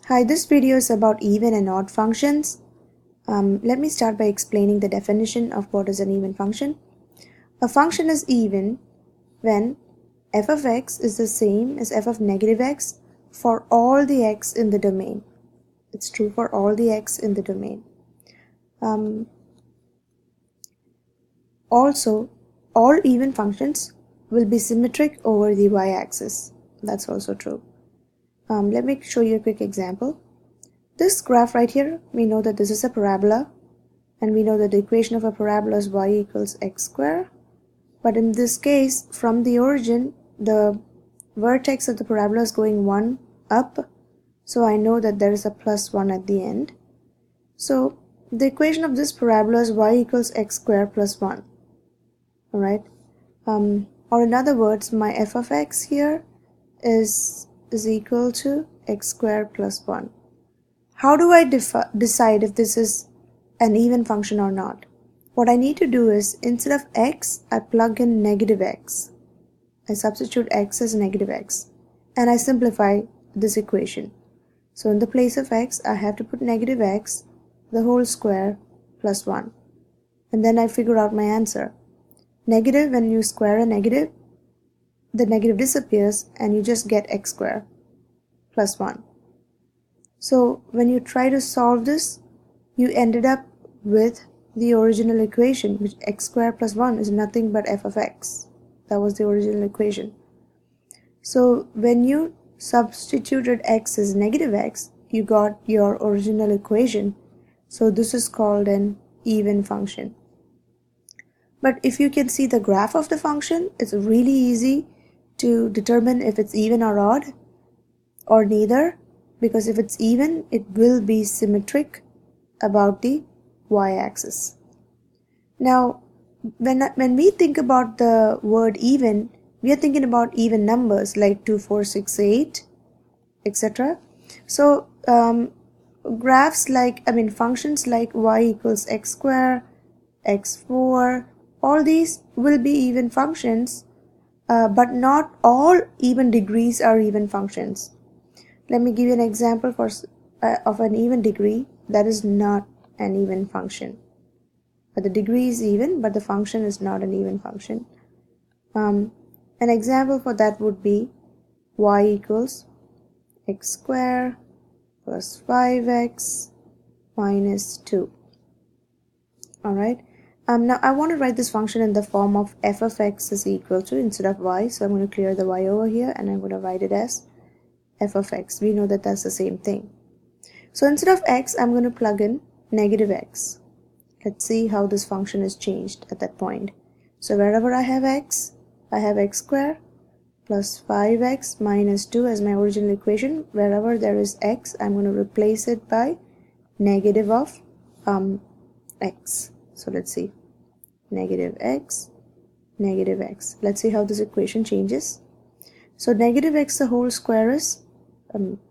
Hi, this video is about even and odd functions. Let me start by explaining the definition of what is an even function. A function is even when f of x is the same as f of negative x for all the x in the domain. It's true for all the x in the domain. Also, all even functions will be symmetric over the y-axis. That's also true. Let me show you a quick example. This graph right here, we know that this is a parabola, and we know that the equation of a parabola is y equals x squared. But in this case, from the origin, the vertex of the parabola is going 1 up, so I know that there is a plus 1 at the end. So the equation of this parabola is y equals x squared plus 1. Alright? Or in other words, my f of x here is equal to x squared plus 1. How do I decide if this is an even function or not? What I need to do is, instead of x, I plug in negative x. I substitute x as negative x, and I simplify this equation. So in the place of x, I have to put negative x, the whole square, plus 1. And then I figure out my answer. Negative, when you square a negative, the negative disappears and you just get x squared plus 1. So when you try to solve this, you ended up with the original equation, which x squared plus 1 is nothing but f of x. That was the original equation. So when you substituted x as negative x, you got your original equation. So this is called an even function. But if you can see the graph of the function, it's really easy to determine if it's even or odd or neither, because if it's even, it will be symmetric about the y-axis. Now, when we think about the word even, we are thinking about even numbers like 2, 4, 6, 8, etc. So graphs like, functions like y equals x squared, x4, all these will be even functions, but not all even degrees are even functions. Let me give you an example of an even degree that is not an even function. But the degree is even, but the function is not an even function. An example for that would be y equals x squared plus 5x minus 2. Alright. Now I want to write this function in the form of f of x is equal to, instead of y, so I'm going to clear the y over here and I'm going to write it as f of x. We know that that's the same thing. So instead of x, I'm going to plug in negative x. Let's see how this function is changed at that point. So wherever I have x squared plus 5x minus 2 as my original equation. Wherever there is x, I'm going to replace it by negative of x. So let's see. Negative x, negative x. Let's see how this equation changes. So negative x the whole square is,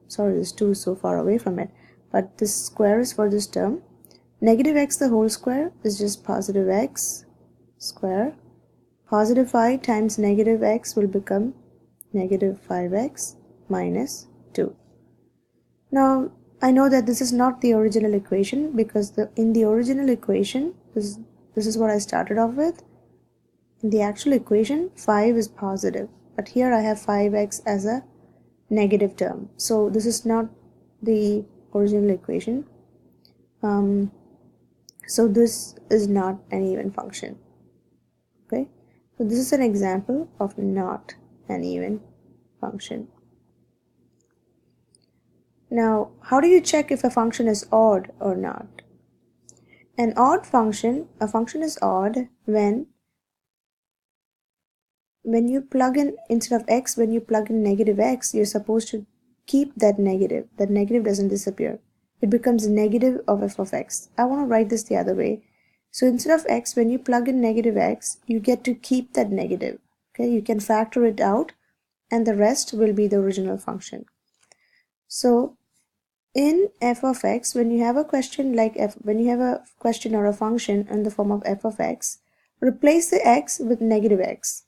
sorry, this 2 is so far away from it, but this square is for this term. Negative x the whole square is just positive x square. Positive 5 times negative x will become negative 5x minus 2. Now, I know that this is not the original equation, because in the original equation, this is what I started off with. In the actual equation, 5 is positive, but here I have 5x as a negative term. So this is not the original equation. So this is not an even function. Okay, so this is an example of not an even function. Now, how do you check if a function is odd or not? A function is odd when you plug in, instead of x, when you plug in negative x, you're supposed to keep that negative. That negative doesn't disappear. It becomes negative of f of x. I want to write this the other way. So instead of x, when you plug in negative x, you get to keep that negative. Okay, you can factor it out, and the rest will be the original function. So in f of x, when you have a question like when you have a question or a function in the form of f of x, replace the x with negative x.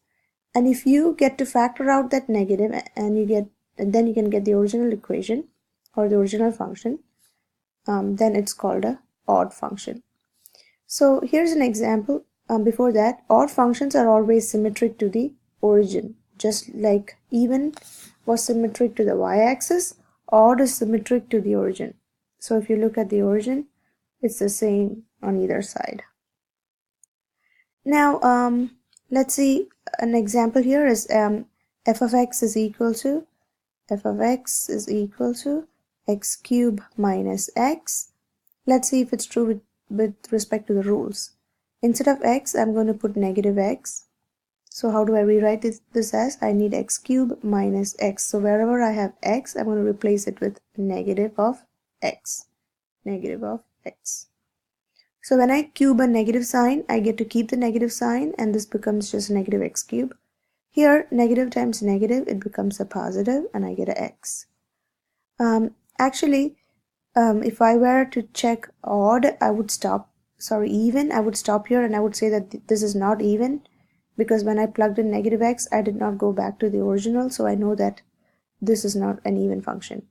And if you get to factor out that negative, and then you can get the original equation, or the original function, then it's called a odd function. So here's an example. Before that, odd functions are always symmetric to the origin. Just like even was symmetric to the y-axis, odd is symmetric to the origin. So if you look at the origin, it's the same on either side. Now let's see an example here is f of x is equal to x cubed minus x. Let's see if it's true with respect to the rules. Instead of x, I'm going to put negative x. So how do I rewrite this as? I need x cubed minus x. So wherever I have x, I'm going to replace it with negative of x. Negative of x. So when I cube a negative sign, I get to keep the negative sign, and this becomes just negative x cubed. Here, negative times negative, it becomes a positive, and I get a x. Actually, if I were to check odd, I would stop, even, I would stop here and I would say that this is not even, because when I plugged in negative x, I did not go back to the original, so I know that this is not an even function.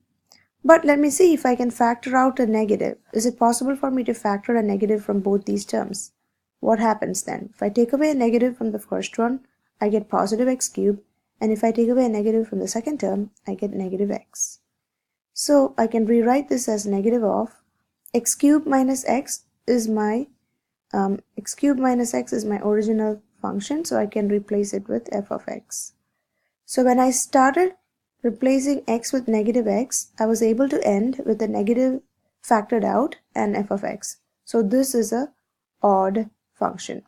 But let me see if I can factor out a negative. Is it possible for me to factor a negative from both these terms? What happens then? If I take away a negative from the first one, I get positive x cubed, and if I take away a negative from the second term, I get negative x. So I can rewrite this as negative of x cubed minus x is my original function, so I can replace it with f of x. So when I started replacing x with negative x, I was able to end with a negative factored out and f of x. So this is a odd function.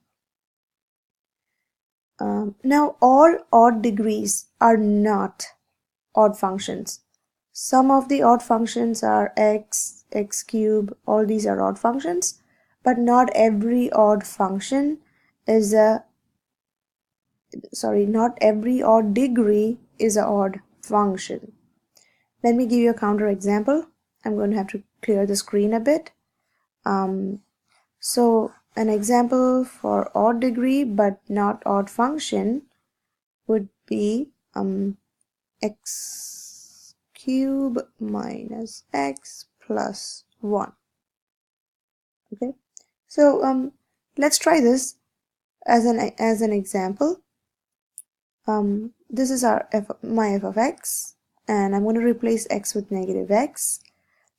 Now all odd degrees are not odd functions. Some of the odd functions are x, x cubed, all these are odd functions, but not every odd function is not every odd degree is an odd function. Let me give you a counter example. I'm going to have to clear the screen a bit. So an example for odd degree but not odd function would be x cubed minus x plus 1. Okay, so let's try this as an example. This is my f of x, and I'm going to replace x with negative x.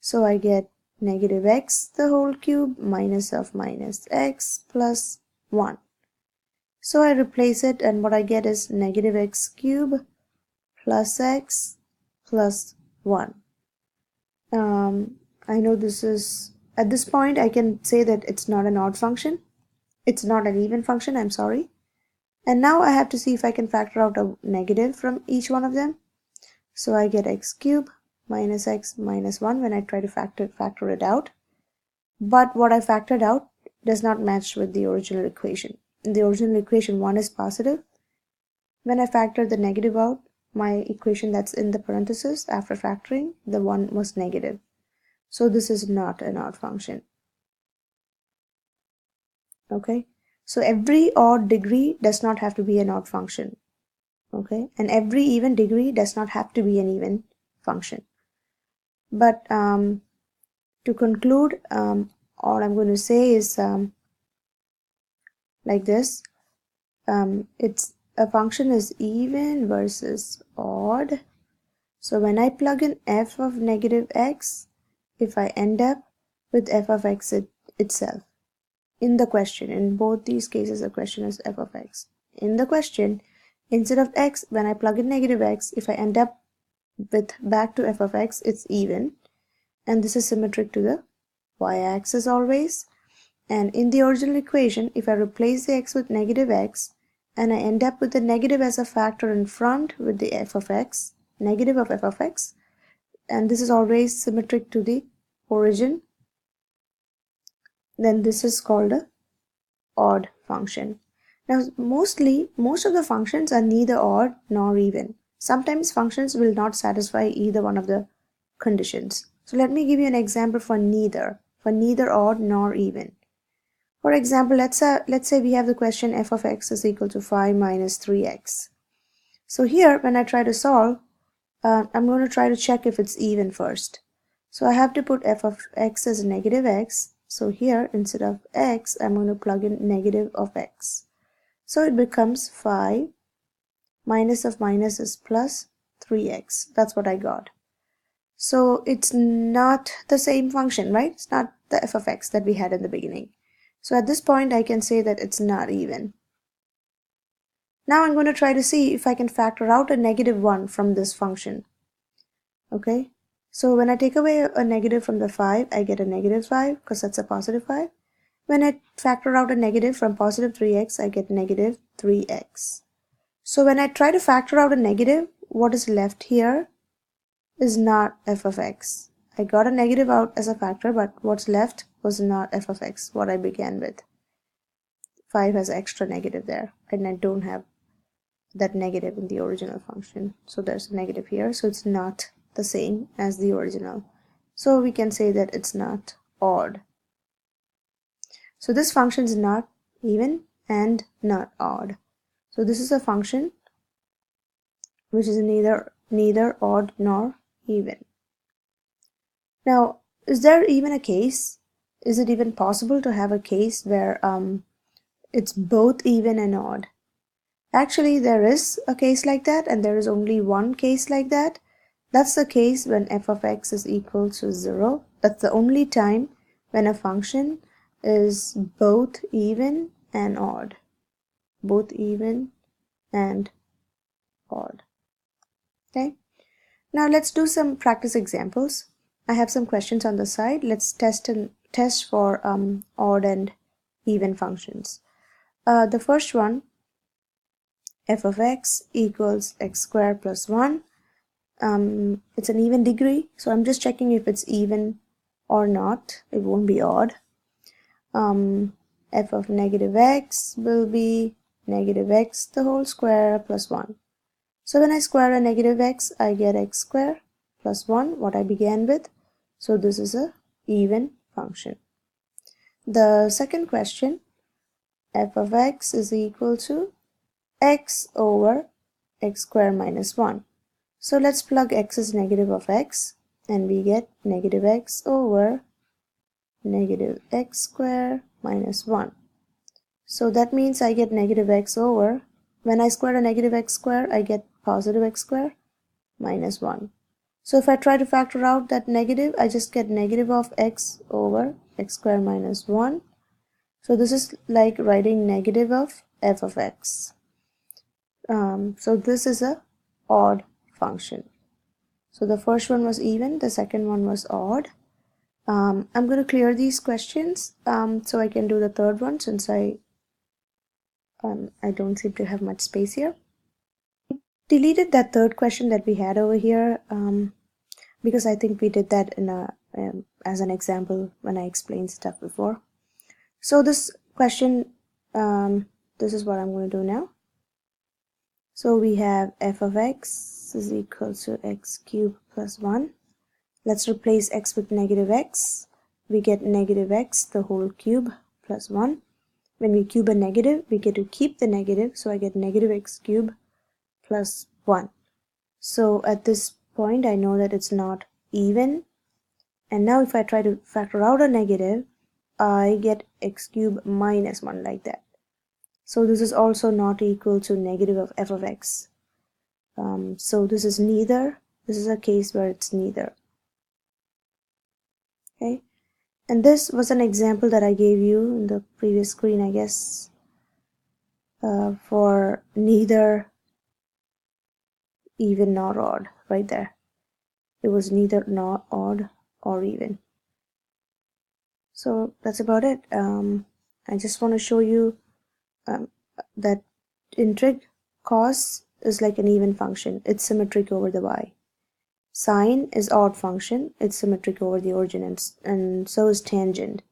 So I get negative x the whole cube minus of minus x plus 1. So I replace it, and what I get is negative x cubed plus x plus 1. I know this is, at this point I can say that it's not an odd function. It's not an even function, I'm sorry. And now I have to see if I can factor out a negative from each one of them. So I get x cubed minus x minus 1 when I try to factor it out. But what I factored out does not match with the original equation. In the original equation, 1 is positive. When I factored the negative out, my equation that's in the parenthesis after factoring, the 1 was negative. So this is not an odd function. Okay, so every odd degree does not have to be an odd function. Okay, and every even degree does not have to be an even function. But to conclude, all I'm going to say is like this. It's a function is even versus odd. So when I plug in f of negative x, if I end up with f of x itself in the question, in both these cases the question is f of x. In the question, instead of x, when I plug in negative x, if I end up with back to f of x, it's even, and this is symmetric to the y-axis always. And in the original equation, if I replace the x with negative x, and I end up with the negative as a factor in front with the f of x, negative of f of x, and this is always symmetric to the origin, then this is called a odd function. Now most of the functions are neither odd nor even. Sometimes functions will not satisfy either one of the conditions. So let me give you an example for neither odd nor even. For example, let's say we have the question f of x is equal to 5 minus 3x. So here when I try to solve, I'm going to try to check if it's even first. So I have to put f of x as negative x. So here, instead of x, I'm going to plug in negative of x. So it becomes 5 minus of minus is plus 3x. That's what I got. So it's not the same function, right? It's not the f of x that we had in the beginning. So at this point, I can say that it's not even. Now I'm going to try to see if I can factor out a negative 1 from this function. Okay, so when I take away a negative from the 5, I get a negative 5 because that's a positive 5. When I factor out a negative from positive 3x, I get negative 3x. So when I try to factor out a negative, what is left here is not f of x. I got a negative out as a factor, but what's left was not f of x, what I began with. 5 has extra negative there, and I don't have that negative in the original function. So there's a negative here, so it's not the same as the original. So we can say that it's not odd. So this function is not even and not odd. So this is a function which is neither odd nor even. Now, is there even a case? Is it even possible to have a case where it's both even and odd? Actually, there is a case like that, and there is only one case like that. That's the case when f of x is equal to 0. That's the only time when a function is both even and odd. Both even and odd. Okay. Now let's do some practice examples. I have some questions on the side. Let's test for odd and even functions. The first one, f of x equals x squared plus 1. It's an even degree, so I'm just checking if it's even or not. It won't be odd. F of negative x will be negative x the whole square plus 1. So when I square a negative x, I get x squared plus 1, what I began with. So this is a even function. The second question, f of x is equal to x over x squared minus 1. So let's plug x as negative of x, and we get negative x over negative x squared minus 1. So that means I get negative x over, when I square a negative x squared, I get positive x squared minus 1. So if I try to factor out that negative, I just get negative of x over x squared minus 1. So this is like writing negative of f of x. So this is a odd function. So the first one was even, the second one was odd. I'm going to clear these questions so I can do the third one, since I don't seem to have much space here. Deleted that third question that we had over here because I think we did that in as an example when I explained stuff before. So this question, this is what I'm going to do now. So we have f of x is equal to x cubed plus 1. Let's replace x with negative x. We get negative x the whole cube plus 1. When we cube a negative, we get to keep the negative, so I get negative x cubed plus 1. So at this point, I know that it's not even. And now if I try to factor out a negative, I get x cubed minus 1 like that. So this is also not equal to negative of f of x. So this is neither. This is a case where it's neither. Okay. And this was an example that I gave you in the previous screen, I guess, for neither even nor odd, right there. It was neither nor odd or even. So that's about it. I just want to show you that in trig, cos is like an even function. It's symmetric over the y. Sine is odd function. It's symmetric over the origin, and so is tangent.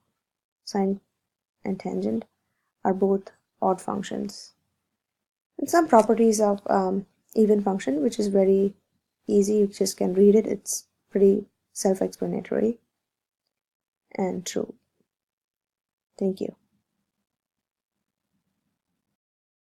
Sine and tangent are both odd functions. And some properties of even function, which is very easy. You just can read it. It's pretty self-explanatory and true. Thank you.